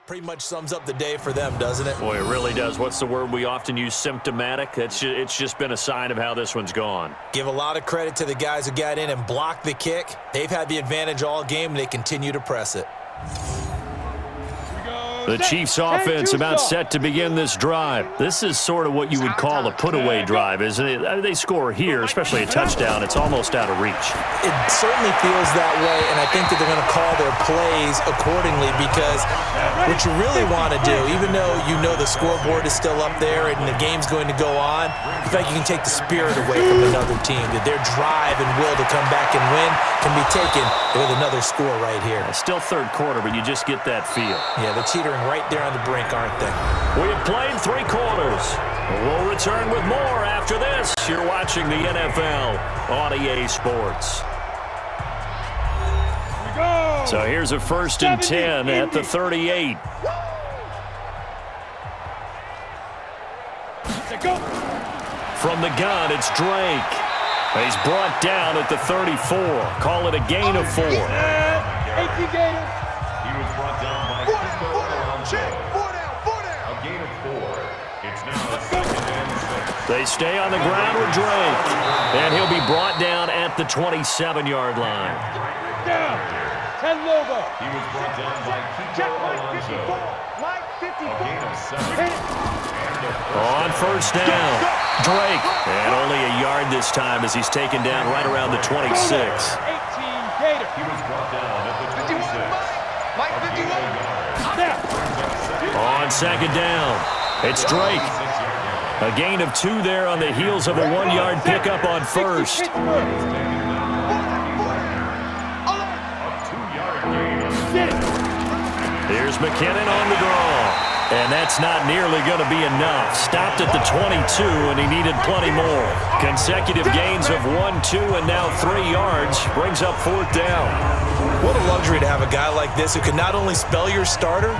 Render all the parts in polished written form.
Pretty much sums up the day for them, doesn't it? Boy, it really does. What's the word we often use? Symptomatic. It's just been a sign of how this one's gone. Give a lot of credit to the guys who got in and blocked the kick. They've had the advantage all game, and they continue to press it. The Chiefs offense about set to begin this drive. This is sort of what you would call a put-away drive, isn't it? They score here, especially a touchdown. It's almost out of reach. It certainly feels that way, and I think that they're going to call their plays accordingly because what you really want to do, even though you know the scoreboard is still up there and the game's going to go on, in fact, you can take the spirit away from another team, that their drive and will to come back and win can be taken with another score right here. Still third quarter, but you just get that feel. Yeah, they're teetering right there on the brink, aren't they? We have played 3 quarters. We'll return with more after this. You're watching the NFL on EA Sports. So here's a 1st and 10 at the 38. From the gun, it's Drake. He's brought down at the 34. Call it a gain of 4. 18 Gators. He was brought down by four down. A gain of 4. It's now a 2nd and 6. They stay on the ground with Drake. And he'll be brought down at the 27-yard line. Down. 10 logo. He was brought down by Kiko Alonso. Mike 54. A gain of 7. On 1st down, Drake. And only a yard this time as he's taken down right around the 26. 18 Gators. He was brought down at the 26. Mike 51. On 2nd down, it's Drake. A gain of 2 there on the heels of a 1-yard pickup on 1st. Here's McKinnon on the draw. And that's not nearly going to be enough. Stopped at the 22, and he needed plenty more. Consecutive gains of 1, 2, and now 3 yards brings up 4th down. What a luxury to have a guy like this who can not only spell your starter,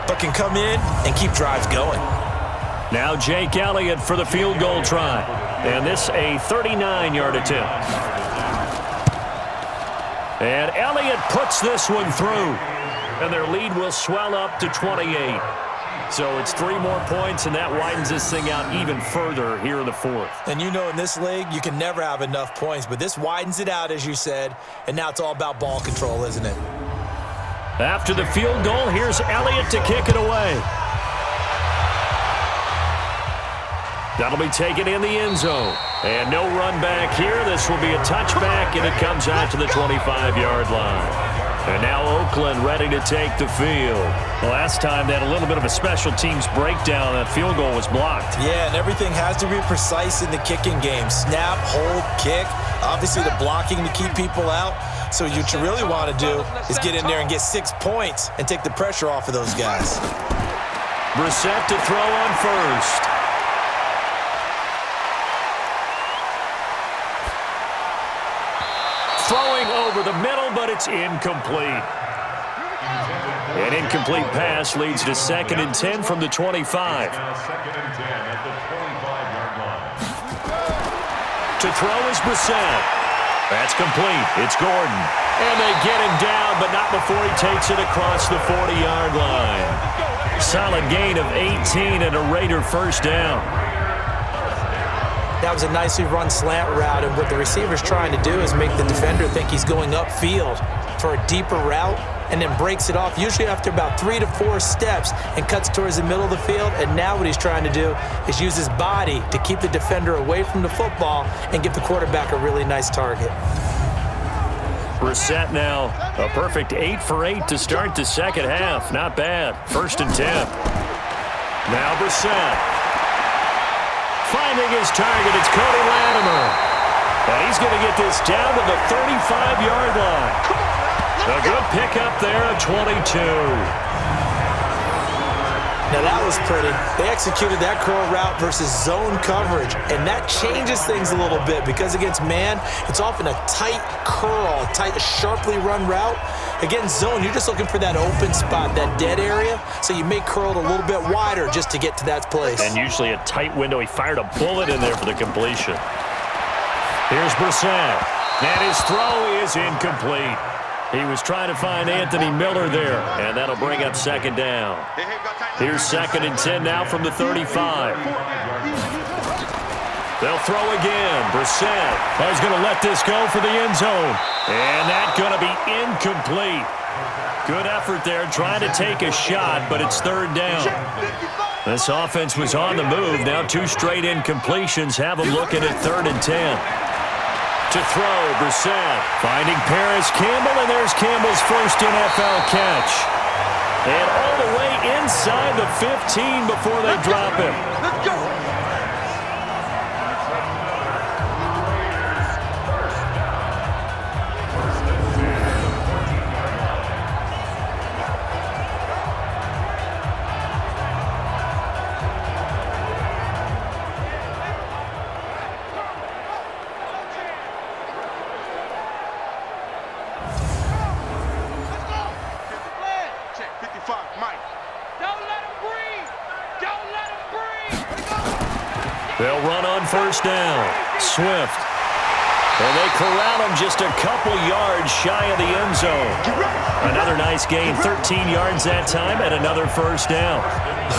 but can come in and keep drives going. Now Jake Elliott for the field goal try. And this a 39-yard attempt. And Elliott puts this one through. And their lead will swell up to 28. So it's 3 more points, and that widens this thing out even further here in the 4th. And you know in this league, you can never have enough points, but this widens it out, as you said, and now it's all about ball control, isn't it? After the field goal, here's Elliott to kick it away. That'll be taken in the end zone. And no run back here. This will be a touchback, and it comes out to the 25-yard line. And now Oakland ready to take the field. The last time they had a little bit of a special teams breakdown. That field goal was blocked. Yeah, and everything has to be precise in the kicking game. Snap, hold, kick. Obviously the blocking to keep people out. So what you really want to do is get in there and get 6 points and take the pressure off of those guys. Brissett to throw on 1st. Throwing over the middle, but it's incomplete. An incomplete pass leads to 2nd and 10 from the 25. 2nd and 10 at the 25-yard line. To throw is Brissett. That's complete. It's Gordon. And they get him down, but not before he takes it across the 40-yard line. Solid gain of 18 and a Raider 1st down. That was a nicely run slant route, and what the receiver's trying to do is make the defender think he's going upfield for a deeper route and then breaks it off, usually after about 3 to 4 steps, and cuts towards the middle of the field. And now what he's trying to do is use his body to keep the defender away from the football and give the quarterback a really nice target. Brissett now a perfect 8 for 8 to start the 2nd half. Not bad. 1st and 10. Now Brissett. Finding his target, it's Cody Latimer. And he's going to get this down to the 35-yard line. A good pickup there at 22. Now that was pretty. They executed that curl route versus zone coverage, and that changes things a little bit because against man, it's often a tight curl, tight, sharply run route. Against zone, you're just looking for that open spot, that dead area, so you may curl it a little bit wider just to get to that place. And usually a tight window. He fired a bullet in there for the completion. Here's Brissett, and his throw is incomplete. He was trying to find Anthony Miller there, and that'll bring up second down. Here's 2nd and 10 now from the 35. They'll throw again. Brissett is going to let this go for the end zone. And that's going to be incomplete. Good effort there trying to take a shot, but it's 3rd down. This offense was on the move. Now 2 straight incompletions have them looking at 3rd and 10. To throw, Brissett finding Paris Campbell, and there's Campbell's first NFL catch. And all the way inside the 15 before they drop him. Let's go. They'll run on 1st down. Swift. And they corral him just a couple yards shy of the end zone. Another nice gain, 13 yards that time, and another 1st down.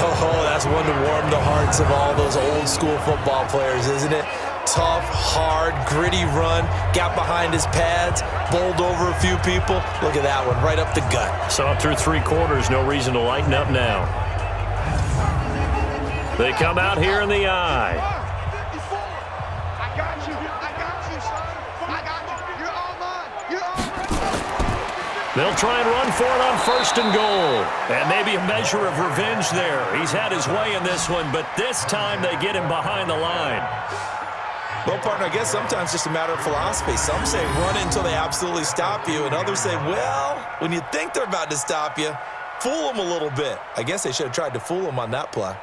Oh, that's one to warm the hearts of all those old school football players, isn't it? Tough, hard, gritty run, got behind his pads, bowled over a few people. Look at that one, right up the gut. Saw through 3 quarters, no reason to lighten up now. They come out here in the eye. I got you, son. I got you. You're all mine. You're all mine. They'll try and run for it on 1st and goal. And maybe a measure of revenge there. He's had his way in this one, but this time they get him behind the line. Well, partner, I guess sometimes it's just a matter of philosophy. Some say run until they absolutely stop you, and others say, well, when you think they're about to stop you, fool them a little bit. I guess they should have tried to fool them on that play.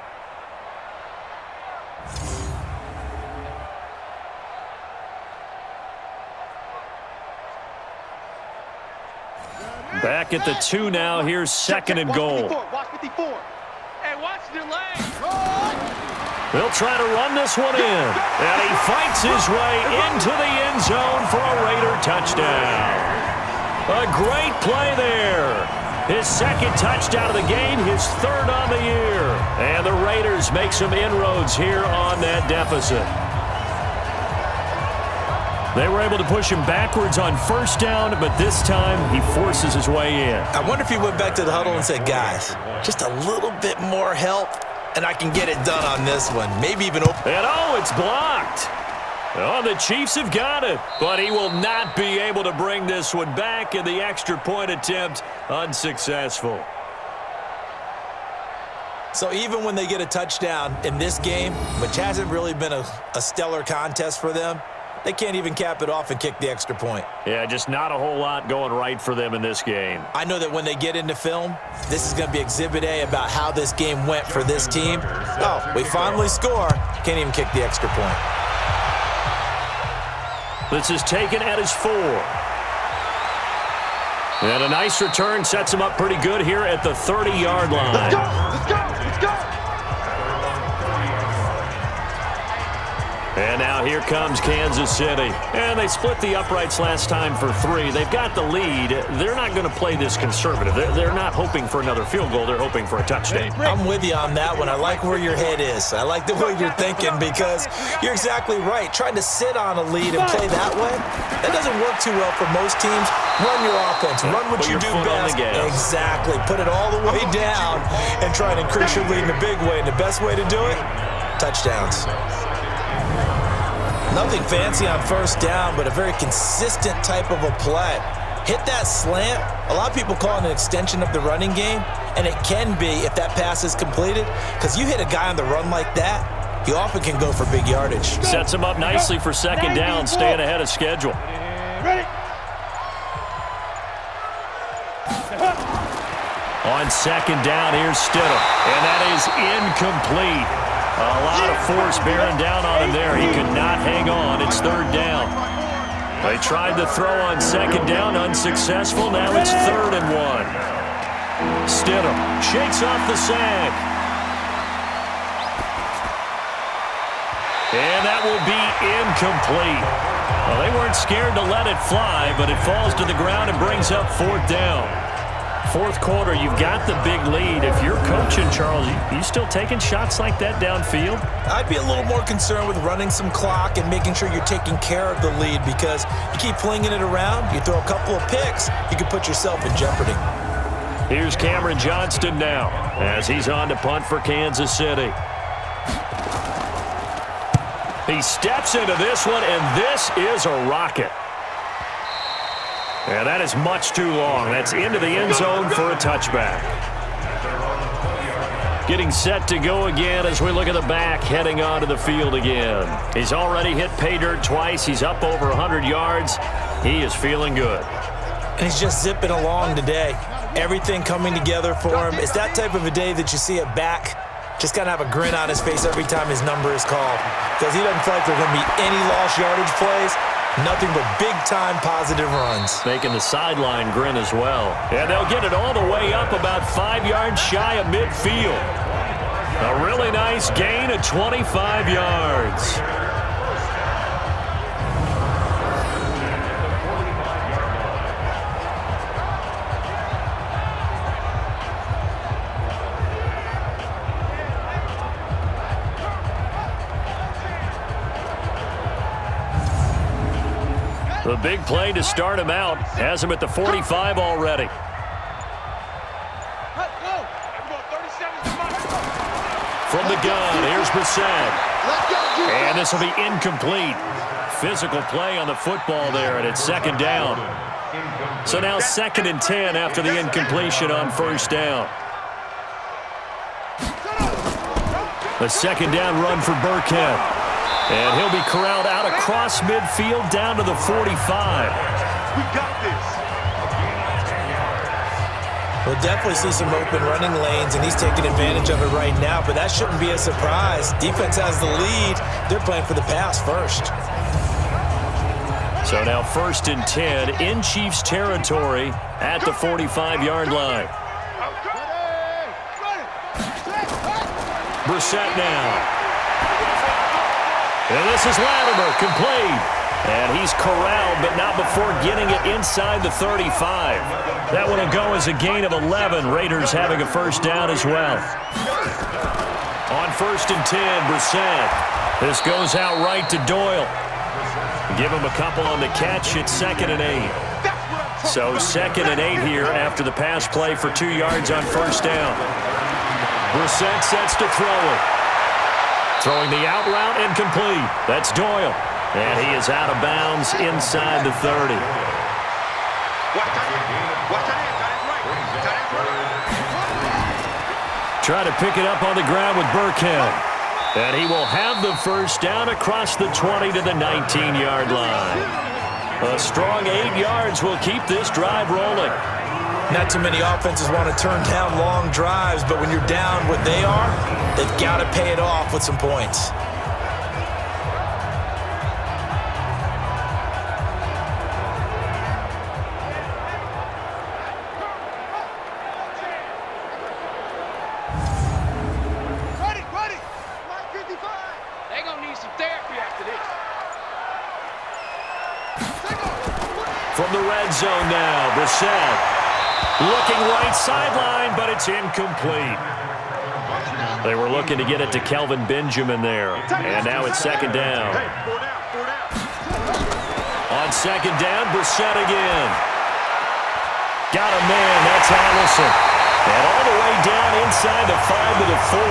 Back at the 2 now. Here's 2nd and goal. Watch 54. Hey, watch the leg. They'll try to run this one in. And he fights his way into the end zone for a Raider touchdown. A great play there. His 2nd touchdown of the game, his 3rd on the year. And the Raiders make some inroads here on that deficit. They were able to push him backwards on 1st down, but this time he forces his way in. I wonder if he went back to the huddle and said, guys, just a little bit more help, and I can get it done on this one. Maybe even open. And oh, it's blocked. Oh, the Chiefs have got it, but he will not be able to bring this one back, and the extra point attempt unsuccessful. So even when they get a touchdown in this game, which hasn't really been a stellar contest for them, they can't even cap it off and kick the extra point. Yeah, just not a whole lot going right for them in this game. I know that when they get into film, this is going to be Exhibit A about how this game went for this team. Oh, we finally score. Can't even kick the extra point. This is taken at his 4. And a nice return sets him up pretty good here at the 30-yard line. Let's go. Let's go. Let's go. And now here comes Kansas City. And they split the uprights last time for 3. They've got the lead. They're not going to play this conservative. They're not hoping for another field goal. They're hoping for a touchdown. I'm with you on that one. I like where your head is. I like the way you're thinking because you're exactly right. Trying to sit on a lead and play that way, that doesn't work too well for most teams. Run your offense. Run what you do best. Exactly. Put it all the way down and try and increase your lead in a big way. And the best way to do it, touchdowns. Nothing fancy on 1st down, but a very consistent type of a play. Hit that slant. A lot of people call it an extension of the running game, and it can be if that pass is completed, because you hit a guy on the run like that, he often can go for big yardage. Sets him up nicely for 2nd down, staying ahead of schedule. Ready. On 2nd down, here's Stidham, and that is incomplete. A lot of force bearing down on him there. He could not hang on. It's 3rd down. They tried to throw on 2nd down, unsuccessful. Now it's 3rd and 1. Stidham shakes off the sack. And that will be incomplete. Well, they weren't scared to let it fly, but it falls to the ground and brings up fourth down. Fourth quarter, you've got the big lead. If you're coaching, Charles, you still taking shots like that downfield? I'd be a little more concerned with running some clock and making sure you're taking care of the lead, because you keep flinging it around, you throw a couple of picks, you can put yourself in jeopardy. Here's Cameron Johnston now as he's on to punt for Kansas City. He steps into this one, and this is a rocket. And that is much too long. That's into the end zone for a touchback. Getting set to go again as we look at the back, heading onto the field again. He's already hit pay dirt twice. He's up over 100 yards. He is feeling good. And he's just zipping along today. Everything coming together for him. It's that type of a day that you see a back just kind of have a grin on his face every time his number is called, because he doesn't feel like there are going to be any lost yardage plays. Nothing but big-time positive runs. Making the sideline grin as well. And they'll get it all the way up about 5 yards shy of midfield. A really nice gain of 25 yards. The big play to start him out has him at the 45 already. From the gun, here's Brissett. And this will be incomplete. Physical play on the football there, and it's second down. So now 2nd and 10 after the incompletion on first down. A second down run for Burkhead. And he'll be corralled out across midfield down to the 45. We got this. We'll definitely see some open running lanes, and he's taking advantage of it right now, but that shouldn't be a surprise. Defense has the lead. They're playing for the pass first. So now 1st and 10 in Chiefs territory at the 45-yard line. Brissett now. And this is Latimer, complete. And he's corralled, but not before getting it inside the 35. That one will go as a gain of 11. Raiders having a first down as well. On 1st and 10, Brissett. This goes out right to Doyle. Give him a couple on the catch. It's 2nd and 8. So 2nd and 8 here after the pass play for 2 yards on first down. Brissett sets to throw it. Throwing the out route incomplete. That's Doyle. And he is out of bounds inside the 30. Try to pick it up on the ground with Burkhead. And he will have the first down across the 20 to the 19-yard line. A strong 8 yards will keep this drive rolling. Not too many offenses want to turn down long drives, but when you're down what they are, they've got to pay it off with some points. Ready. Line 55. They're going to need some therapy after this. From the red zone now, Brissett. Looking right sideline, but it's incomplete. They were looking to get it to Kelvin Benjamin there. And now it's 2nd down. On 2nd down, Brissett again. Got a man, that's Allison. And all the way down inside the 5 to the 4.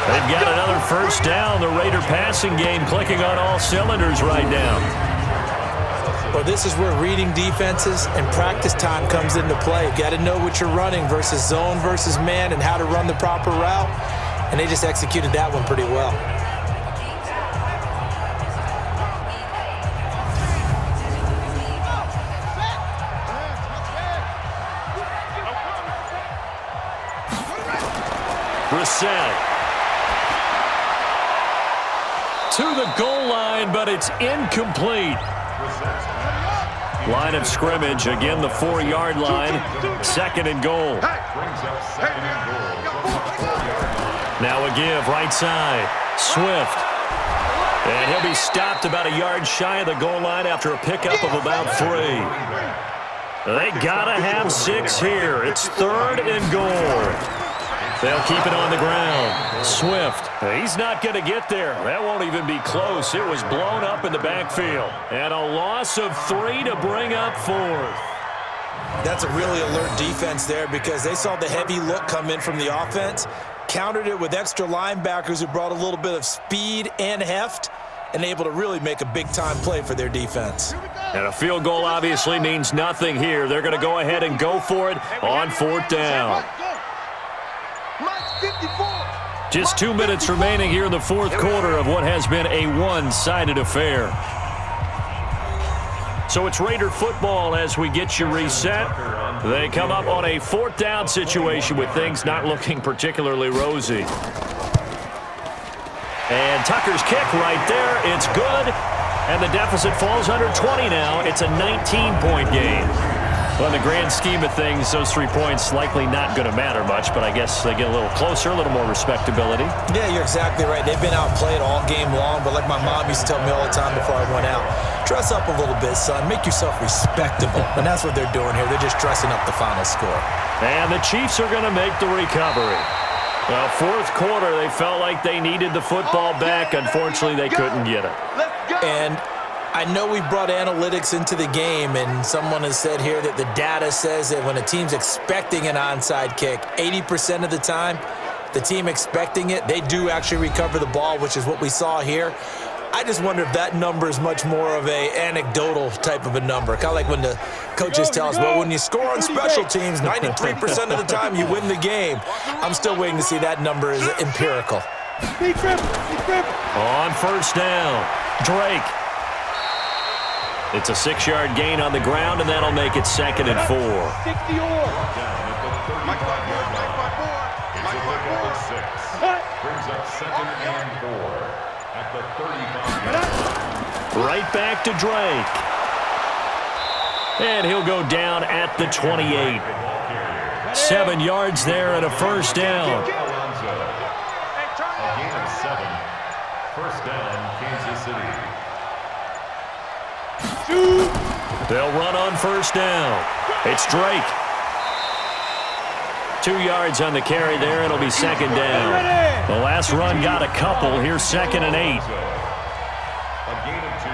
They've got another first down. The Raider passing game clicking on all cylinders right now. Well, this is where reading defenses and practice time comes into play. You've got to know what you're running versus zone versus man and how to run the proper route. And they just executed that one pretty well. Brissett. To the goal line, but it's incomplete. Line of scrimmage, again the 4-yard line, 2nd and goal. Now a give, right side, Swift. And he'll be stopped about a yard shy of the goal line after a pickup of about 3. They gotta have 6 here. It's 3rd and goal. They'll keep it on the ground. Swift, he's not going to get there. That won't even be close. It was blown up in the backfield. And a loss of 3 to bring up 4th. That's a really alert defense there because they saw the heavy look come in from the offense, countered it with extra linebackers who brought a little bit of speed and heft, and able to really make a big-time play for their defense. And a field goal obviously means nothing here. They're going to go ahead and go for it on 4th down. Just 2 minutes remaining here in the 4th quarter of what has been a one-sided affair. So it's Raider football as we get you reset. They come up on a 4th down situation with things not looking particularly rosy. And Tucker's kick right there. It's good. And the deficit falls under 20 now. It's a 19-point game. Well, in the grand scheme of things, those 3 points likely not going to matter much, but I guess they get a little closer, a little more respectability. Yeah, you're exactly right. They've been outplayed all game long, but like my mom used to tell me all the time before I went out, dress up a little bit, son. Make yourself respectable. And that's what they're doing here. They're just dressing up the final score. And the Chiefs are going to make the recovery. Well, 4th quarter, they felt like they needed the football back. Unfortunately, they couldn't get it. And I know we brought analytics into the game, and someone has said here that the data says that when a team's expecting an onside kick, 80% of the time, the team expecting it, they do actually recover the ball, which is what we saw here. I just wonder if that number is much more of a anecdotal type of a number. Kind of like when the coaches tell us, well, when you score on special teams, 93% of the time you win the game. I'm still waiting to see that number is empirical. On 1st down, Drake. It's a 6-yard gain on the ground, and that'll make it 2nd and 4. Brings up 2nd and 4 at the 35. Right back to Drake. And he'll go down at the 28. 7 yards there and a 1st down. A gain of 7. 1st down, Kansas City. They'll run on 1st down. It's Drake. 2 yards on the carry there. It'll be 2nd down. The last run got a couple. Here's 2nd and 8. A gain of 2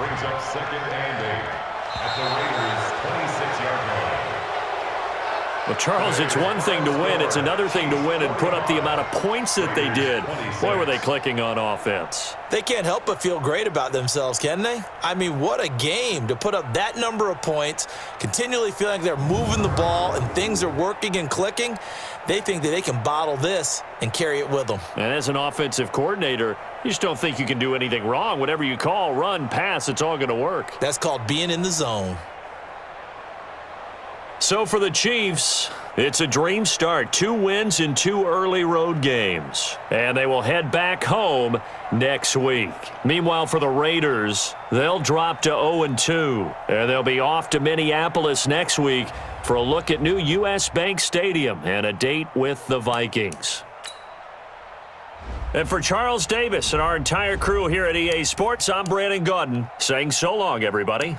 brings up 2nd and 8 at the Raiders' 26-yard line. Well, Charles, it's one thing to win. It's another thing to win and put up the amount of points that they did. Boy, were they clicking on offense. They can't help but feel great about themselves, can they? I mean, what a game to put up that number of points, continually feeling like they're moving the ball and things are working and clicking. They think that they can bottle this and carry it with them. And as an offensive coordinator, you just don't think you can do anything wrong. Whatever you call, run, pass, it's all going to work. That's called being in the zone. So for the Chiefs, it's a dream start. 2 wins in 2 early road games. And they will head back home next week. Meanwhile, for the Raiders, they'll drop to 0-2. And they'll be off to Minneapolis next week for a look at new U.S. Bank Stadium and a date with the Vikings. And for Charles Davis and our entire crew here at EA Sports, I'm Brandon Gaudin saying so long, everybody.